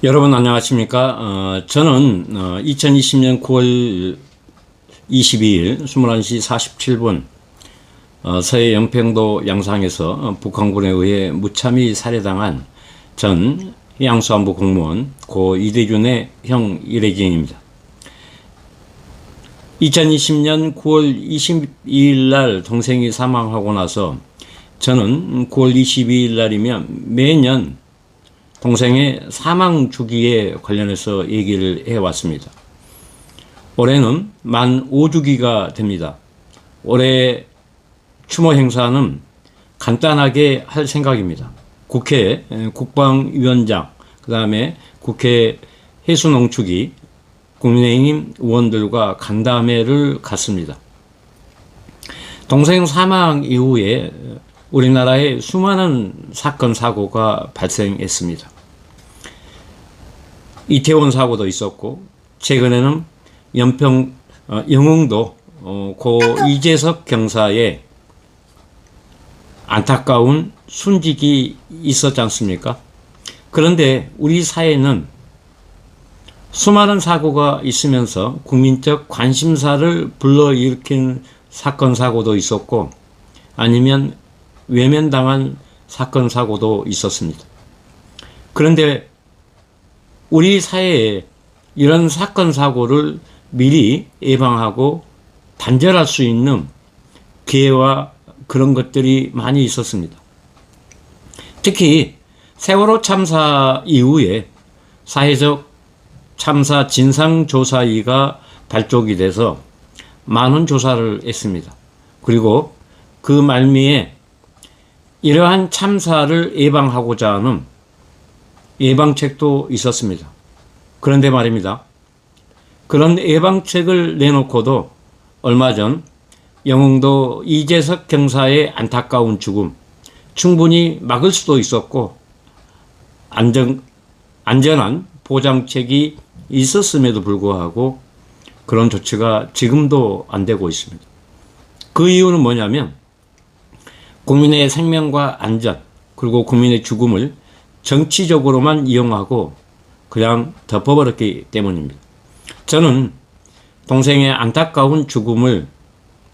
여러분 안녕하십니까? 저는 2020년 9월 22일 21시 47분 서해 영평도 양상에서 북한군에 의해 무참히 살해당한 전 해양수산부 공무원 고 이대준의 형 이래진입니다. 2020년 9월 22일 날 동생이 사망하고 나서 저는 9월 22일 날이면 매년 동생의 사망 주기에 관련해서 얘기를 해왔습니다. 올해는 만 5주기가 됩니다. 올해 추모 행사는 간단하게 할 생각입니다. 국회 국방위원장, 그 다음에 국회 해수농축위, 국민의힘 의원들과 간담회를 갖습니다. 동생 사망 이후에 우리나라에 수많은 사건, 사고가 발생했습니다. 이태원 사고도 있었고, 최근에는 영흥도 고 이재석 경사의 안타까운 순직이 있었지 않습니까? 그런데 우리 사회는 수많은 사고가 있으면서 국민적 관심사를 불러일으킨 사건, 사고도 있었고, 아니면 외면당한 사건, 사고도 있었습니다. 그런데 우리 사회에 이런 사건, 사고를 미리 예방하고 단절할 수 있는 기회와 그런 것들이 많이 있었습니다. 특히 세월호 참사 이후에 사회적 참사 진상조사위가 발족이 돼서 많은 조사를 했습니다. 그리고 그 말미에 이러한 참사를 예방하고자 하는 예방책도 있었습니다. 그런데 말입니다. 그런 예방책을 내놓고도 얼마 전 영흥도 이재석 경사의 안타까운 죽음, 충분히 막을 수도 있었고 안전한 보장책이 있었음에도 불구하고 그런 조치가 지금도 안 되고 있습니다. 그 이유는 뭐냐면 국민의 생명과 안전, 그리고 국민의 죽음을 정치적으로만 이용하고 그냥 덮어버렸기 때문입니다. 저는 동생의 안타까운 죽음을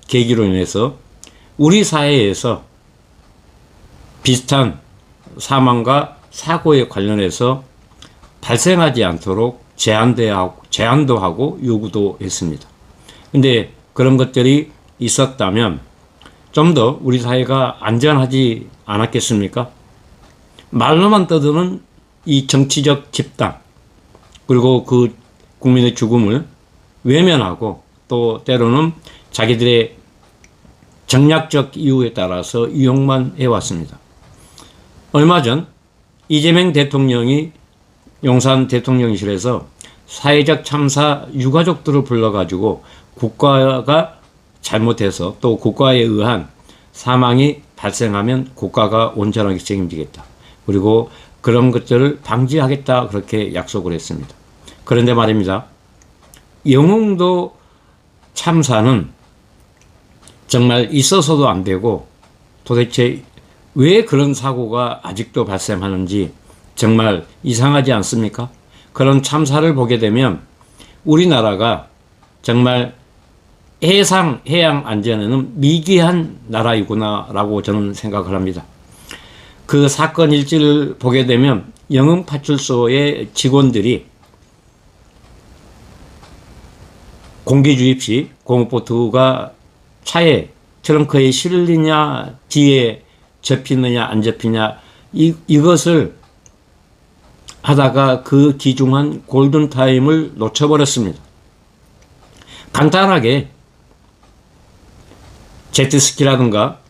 계기로 인해서 우리 사회에서 비슷한 사망과 사고에 관련해서 발생하지 않도록 제안도 하고 요구도 했습니다. 근데 그런 것들이 있었다면 좀 더 우리 사회가 안전하지 않았겠습니까? 말로만 떠드는 이 정치적 집단, 그리고 그 국민의 죽음을 외면하고 또 때로는 자기들의 정략적 이유에 따라서 이용만 해왔습니다. 얼마 전 이재명 대통령이 용산 대통령실에서 사회적 참사 유가족들을 불러가지고 국가가 잘못해서 또 국가에 의한 사망이 발생하면 국가가 온전하게 책임지겠다. 그리고 그런 것들을 방지하겠다. 그렇게 약속을 했습니다. 그런데 말입니다. 영흥도 참사는 정말 있어서도 안 되고 도대체 왜 그런 사고가 아직도 발생하는지 정말 이상하지 않습니까? 그런 참사를 보게 되면 우리나라가 정말 해양 안전에는 미개한 나라이구나라고 저는 생각을 합니다. 그 사건 일지를 보게 되면 영흥파출소의 직원들이 공기 주입 시 고무보트가 차에 트렁크에 실리냐 뒤에 접히느냐 안 접히냐 이것을 하다가 그 귀중한 골든타임을 놓쳐버렸습니다. 간단하게 제트스키라든가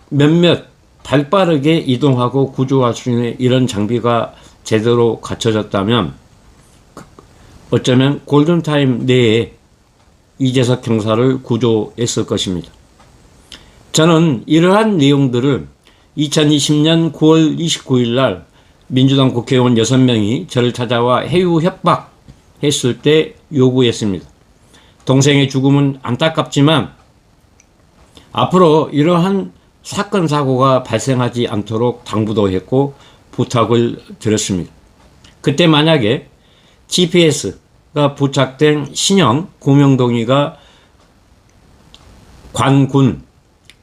몇몇 발빠르게 이동하고 구조할 수 있는 이런 장비가 제대로 갖춰졌다면 어쩌면 골든타임 내에 이재석 경사를 구조했을 것입니다. 저는 이러한 내용들을 2020년 9월 29일 날 민주당 국회의원 6명이 저를 찾아와 해유 협박했을 때 요구했습니다. 동생의 죽음은 안타깝지만 앞으로 이러한 사건 사고가 발생하지 않도록 당부도 했고 부탁을 드렸습니다. 그때 만약에 GPS가 부착된 신형 구명동이가 관군,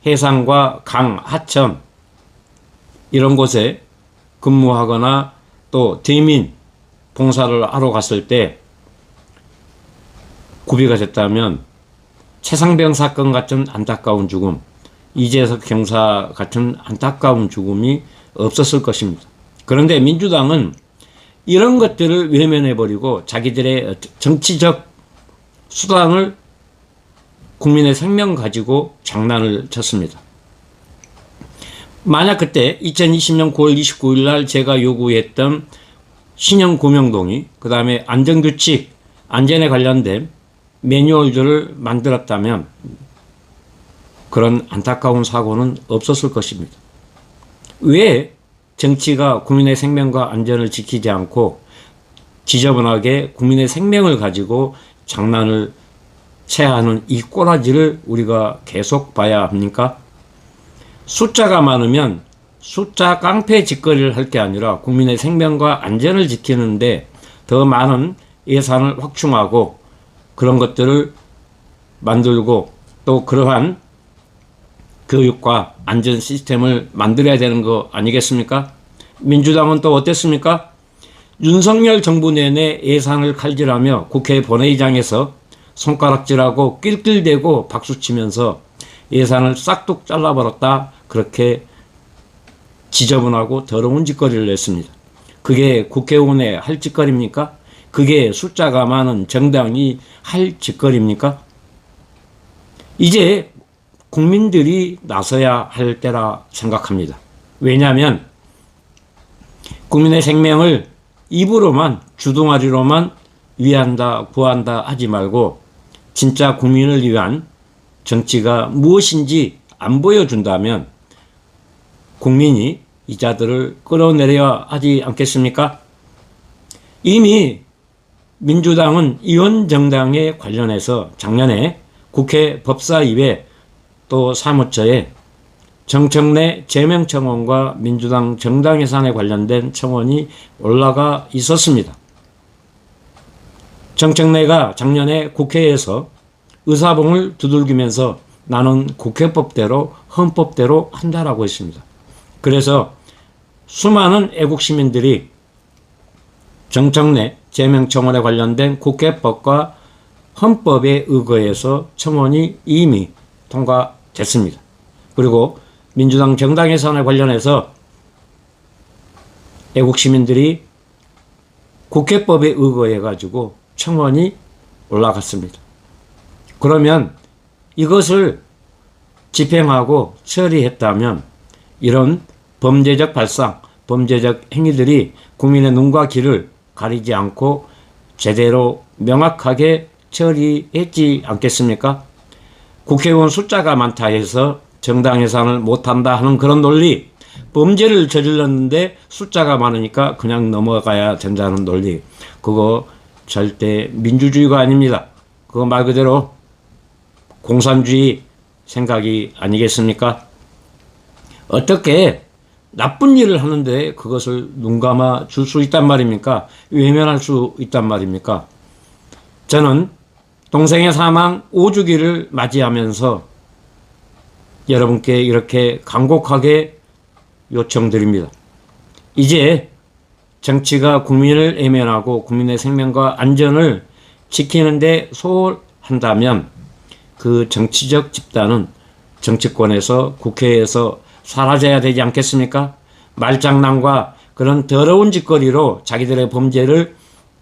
해상과 강, 하천 이런 곳에 근무하거나 또 대민 봉사를 하러 갔을 때 구비가 됐다면 최상병 사건 같은 안타까운 죽음, 이재석 경사 같은 안타까운 죽음이 없었을 것입니다. 그런데 민주당은 이런 것들을 외면해버리고 자기들의 정치적 수단을 국민의 생명 가지고 장난을 쳤습니다. 만약 그때 2020년 9월 29일 날 제가 요구했던 신형 구명동이 그 다음에 안전규칙, 안전에 관련된 매뉴얼들을 만들었다면 그런 안타까운 사고는 없었을 것입니다. 왜 정치가 국민의 생명과 안전을 지키지 않고 지저분하게 국민의 생명을 가지고 장난을 쳐야 하는 이 꼬라지를 우리가 계속 봐야 합니까? 숫자가 많으면 숫자 깡패 짓거리를 할 게 아니라 국민의 생명과 안전을 지키는데 더 많은 예산을 확충하고 그런 것들을 만들고 또 그러한 교육과 안전 시스템을 만들어야 되는 거 아니겠습니까? 민주당은 또 어땠습니까? 윤석열 정부 내내 예산을 칼질하며 국회 본회의장에서 손가락질하고 낄낄대고 박수치면서 예산을 싹둑 잘라버렸다, 그렇게 지저분하고 더러운 짓거리를 냈습니다. 그게 국회의원의 할 짓거리입니까? 그게 숫자가 많은 정당이 할 짓거리입니까? 이제 국민들이 나서야 할 때라 생각합니다. 왜냐하면 국민의 생명을 입으로만, 주둥아리로만 위한다, 구한다 하지 말고 진짜 국민을 위한 정치가 무엇인지 안 보여준다면 국민이 이 자들을 끌어내려야 하지 않겠습니까? 이미 민주당은 이원정당에 관련해서 작년에 국회 법사위에 또 사무처에 정청래 제명청원과 민주당 정당 예산에 관련된 청원이 올라가 있었습니다. 정청래가 작년에 국회에서 의사봉을 두들기면서 나는 국회법대로 헌법대로 한다라고 했습니다. 그래서 수많은 애국 시민들이 정청래 제명청원에 관련된 국회법과 헌법에 의거해서 청원이 이미 통과됐습니다. 그리고 민주당 정당 예산에 관련해서 애국 시민들이 국회법에 의거해 가지고 청원이 올라갔습니다. 그러면 이것을 집행하고 처리했다면 이런 범죄적 발상, 범죄적 행위들이 국민의 눈과 귀를 가리지 않고 제대로 명확하게 처리했지 않겠습니까? 국회의원 숫자가 많다 해서 정당 예산을 못한다 하는 그런 논리, 범죄를 저질렀는데 숫자가 많으니까 그냥 넘어가야 된다는 논리, 그거 절대 민주주의가 아닙니다. 그거 말 그대로 공산주의 생각이 아니겠습니까? 어떻게 나쁜 일을 하는데 그것을 눈감아 줄 수 있단 말입니까? 외면할 수 있단 말입니까? 저는 동생의 사망 5주기를 맞이하면서 여러분께 이렇게 간곡하게 요청드립니다. 이제 정치가 국민을 외면하고 국민의 생명과 안전을 지키는데 소홀한다면 그 정치적 집단은 정치권에서, 국회에서 사라져야 되지 않겠습니까? 말장난과 그런 더러운 짓거리로 자기들의 범죄를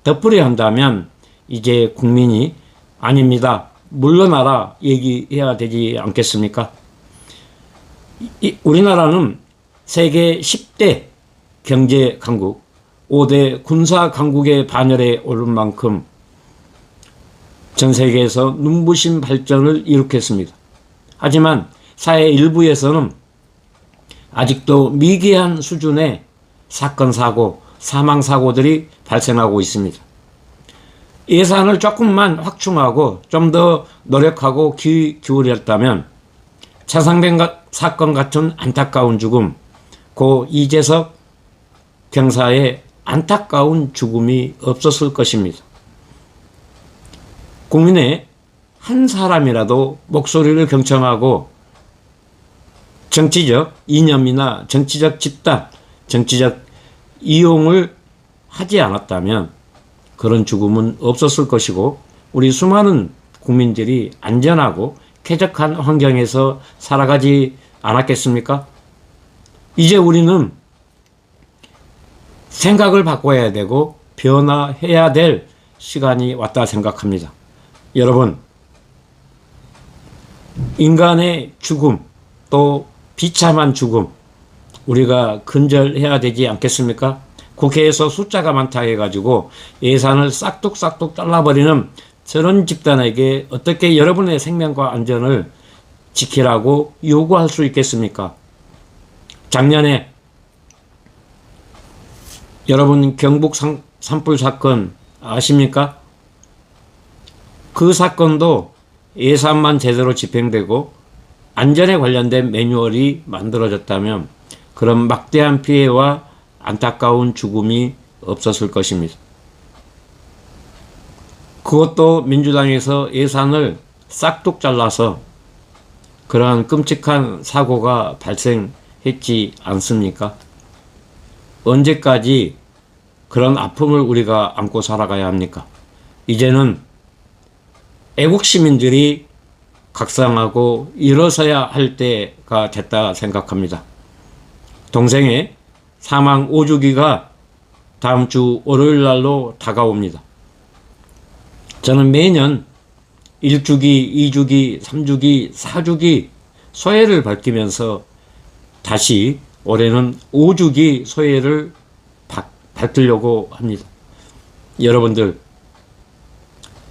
덮으려 한다면 이제 국민이 아닙니다, 물러나라 얘기해야 되지 않겠습니까? 우리나라는 세계 10대 경제 강국, 5대 군사 강국의 반열에 오른 만큼 전 세계에서 눈부신 발전을 이룩했습니다. 하지만 사회 일부에서는 아직도 미개한 수준의 사건, 사고, 사망, 사고들이 발생하고 있습니다. 예산을 조금만 확충하고 좀 더 노력하고 기울였다면 차상병 사건 같은 안타까운 죽음, 고 이재석 경사의 안타까운 죽음이 없었을 것입니다. 국민의 한 사람이라도 목소리를 경청하고 정치적 이념이나 정치적 집단, 정치적 이용을 하지 않았다면 그런 죽음은 없었을 것이고 우리 수많은 국민들이 안전하고 쾌적한 환경에서 살아가지 않았겠습니까? 이제 우리는 생각을 바꿔야 되고 변화해야 될 시간이 왔다 생각합니다. 여러분, 인간의 죽음, 또 비참한 죽음, 우리가 근절해야 되지 않겠습니까? 국회에서 숫자가 많다 해가지고 예산을 싹둑싹둑 잘라버리는 저런 집단에게 어떻게 여러분의 생명과 안전을 지키라고 요구할 수 있겠습니까? 작년에 여러분 경북 산불 사건 아십니까? 그 사건도 예산만 제대로 집행되고 안전에 관련된 매뉴얼이 만들어졌다면 그런 막대한 피해와 안타까운 죽음이 없었을 것입니다. 그것도 민주당에서 예산을 싹둑 잘라서 그러한 끔찍한 사고가 발생했지 않습니까? 언제까지 그런 아픔을 우리가 안고 살아가야 합니까? 이제는 애국 시민들이 각성하고 일어서야 할 때가 됐다 생각합니다. 동생의 사망 5주기가 다음 주 월요일 날로 다가옵니다. 저는 매년 1주기, 2주기, 3주기, 4주기 소회를 밝히면서 다시 올해는 5주기 소회를 밝히려고 합니다. 여러분들,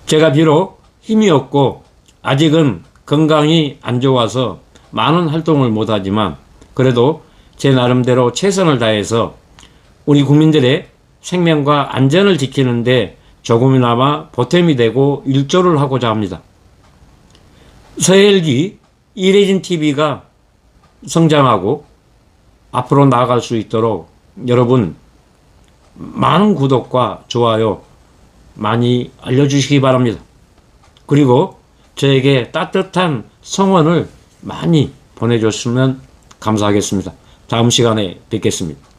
제가 비록 힘이 없고 아직은 건강이 안 좋아서 많은 활동을 못하지만 그래도 제 나름대로 최선을 다해서 우리 국민들의 생명과 안전을 지키는데 조금이나마 보탬이 되고 일조를 하고자 합니다. 서해일기 이래진 TV가 성장하고 앞으로 나아갈 수 있도록 여러분 많은 구독과 좋아요 많이 알려주시기 바랍니다. 그리고 저에게 따뜻한 성원을 많이 보내줬으면 감사하겠습니다. 다음 시간에 뵙겠습니다.